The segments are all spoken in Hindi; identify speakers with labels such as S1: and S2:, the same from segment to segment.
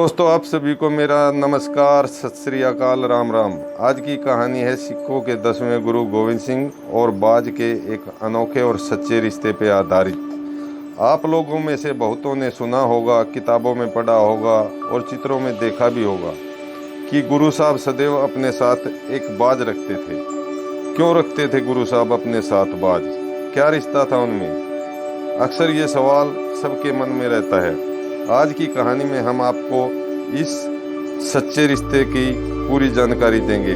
S1: दोस्तों, आप सभी को मेरा नमस्कार, सत श्री अकाल, राम राम। आज की कहानी है सिखों के 10वें गुरु गोविंद सिंह और बाज के एक अनोखे और सच्चे रिश्ते पे आधारित। आप लोगों में से बहुतों ने सुना होगा, किताबों में पढ़ा होगा और चित्रों में देखा भी होगा कि गुरु साहब सदैव अपने साथ एक बाज रखते थे। क्यों रखते थे गुरु साहब अपने साथ बाज? क्या रिश्ता था उनमें? अक्सर ये सवाल सबके मन में रहता है। आज की कहानी में हम आपको इस सच्चे रिश्ते की पूरी जानकारी देंगे।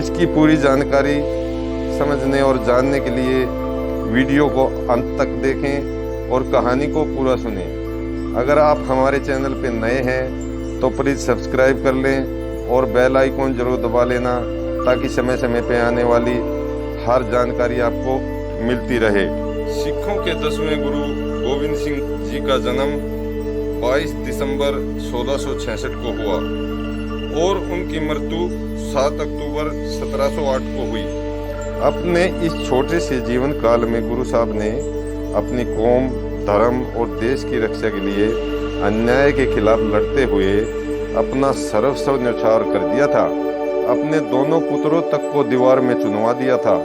S1: इसकी पूरी जानकारी समझने और जानने के लिए वीडियो को अंत तक देखें और कहानी को पूरा सुनें। अगर आप हमारे चैनल पर नए हैं तो प्लीज़ सब्सक्राइब कर लें और बेल आइकॉन जरूर दबा लेना, ताकि समय समय पे आने वाली हर जानकारी आपको मिलती रहे। सिखों के 10वें गुरु गोविंद सिंह जी का जन्म 22 दिसंबर 1666 को हुआ और उनकी मृत्यु 7 अक्टूबर 1708 को हुई। अपने इस छोटे से जीवन काल में गुरु साहब ने अपनी कौम, धर्म और देश की रक्षा के लिए अन्याय के खिलाफ लड़ते हुए अपना सर्वस्व न्यौछावर कर दिया था। अपने दोनों पुत्रों तक को दीवार में चुनवा दिया था।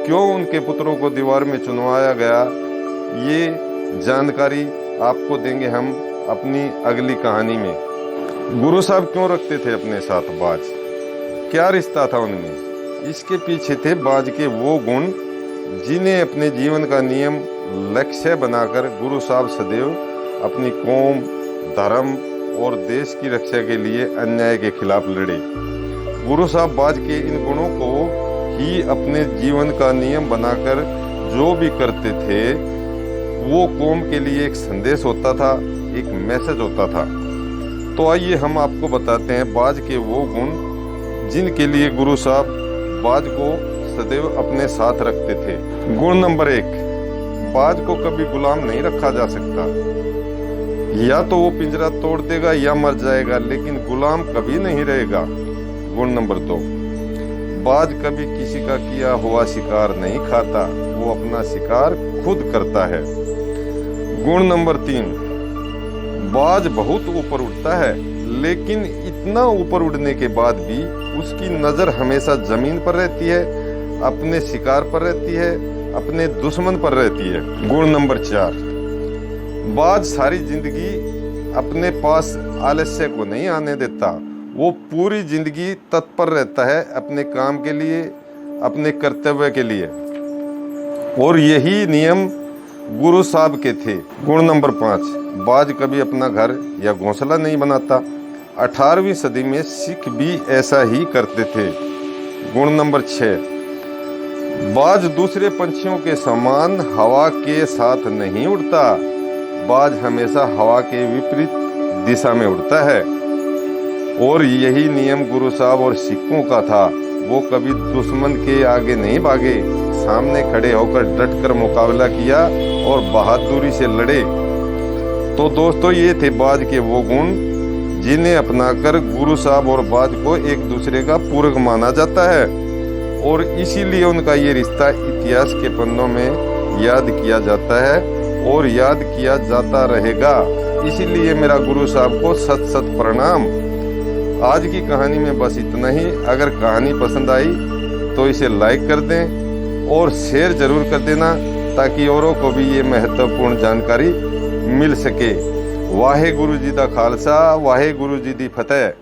S1: क्यों उनके पुत्रों को दीवार में चुनवाया गया, ये जानकारी आपको देंगे हम अपनी अगली कहानी में। गुरु साहब क्यों रखते थे अपने साथ बाज? क्या रिश्ता था उनमें? इसके पीछे थे बाज के वो गुण जिन्हें अपने जीवन का नियम, लक्ष्य बनाकर गुरु साहब सदैव अपनी कौम, धर्म और देश की रक्षा के लिए अन्याय के खिलाफ लड़े। गुरु साहब बाज के इन गुणों को ही अपने जीवन का नियम बनाकर जो भी करते थे वो कौम के लिए एक संदेश होता था, एक मैसेज होता था। तो आइए हम आपको बताते हैं बाज के वो गुण जिनके लिए गुरु साहब बाज को सदैव अपने साथ रखते थे। गुण नंबर 1, बाज को कभी गुलाम नहीं रखा जा सकता। या तो वो पिंजरा तोड़ देगा या मर जाएगा, लेकिन गुलाम कभी नहीं रहेगा। गुण नंबर 2, बाज कभी किसी का किया हुआ शिकार नहीं खाता, वो अपना शिकार खुद करता है। गुण नंबर 3, बाज बहुत ऊपर उड़ता है, लेकिन इतना ऊपर उड़ने के बाद भी उसकी नजर हमेशा जमीन पर रहती है, अपने शिकार पर रहती है, अपने दुश्मन पर रहती है। गुण नंबर 4, बाज सारी जिंदगी अपने पास आलस्य को नहीं आने देता। वो पूरी जिंदगी तत्पर रहता है अपने काम के लिए, अपने कर्तव्य के लिए, और यही नियम गुरु साहब के थे। गुण नंबर 5, बाज कभी अपना घर या घोंसला नहीं बनाता। 18वीं सदी में सिख भी ऐसा ही करते थे। गुण नंबर 6, बाज दूसरे पंछियों के समान हवा के साथ नहीं उड़ता। बाज हमेशा हवा के विपरीत दिशा में उड़ता है, और यही नियम गुरु साहब और सिखों का था। वो कभी दुश्मन के आगे नहीं भागे, सामने खड़े होकर डटकर मुकाबला किया और बहादुरी से लड़े। तो दोस्तों, ये थे बाज के वो गुण जिन्हें अपनाकर गुरु साहब और बाज को एक दूसरे का पूरक माना जाता है, और इसीलिए उनका ये रिश्ता इतिहास के पन्नों में याद किया जाता है और याद किया जाता रहेगा। इसीलिए मेरा गुरु साहब को सत सत प्रणाम। आज की कहानी में बस इतना ही। अगर कहानी पसंद आई तो इसे लाइक कर दें और शेयर जरूर कर देना, ताकि औरों को भी ये महत्वपूर्ण जानकारी मिल सके। वाहे गुरु जी दा खालसा, वाहे गुरु जी दी फतेह।